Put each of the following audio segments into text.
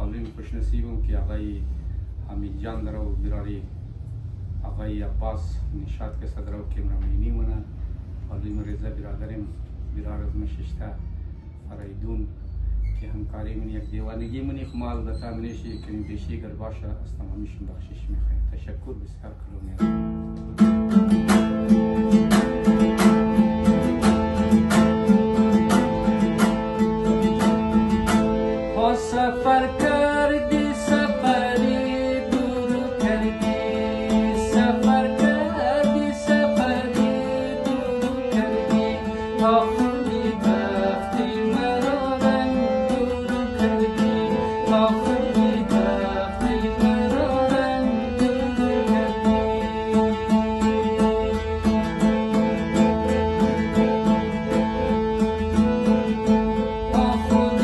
ناورین خوش نصیبم که آقای حمید جان در و براری آقای عباس نشاط که صدر و کمرمینی منه علیم رضا برادرم برار از مششته فرایدون که همکاری من یک دیوانگی منی خمال البته منیشی کمی بیشی گر باشه از تمامیشون بخشش میخوایم. تشکر بسیار کلومی. سفر کردی سفری دور کردی سفر کردی سفری دور کردی تا خودی بختی مرا رنگ دور کردی تا خودی بختی مرا رنگ دور کردی تا خودی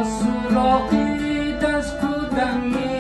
سراغی دست کودم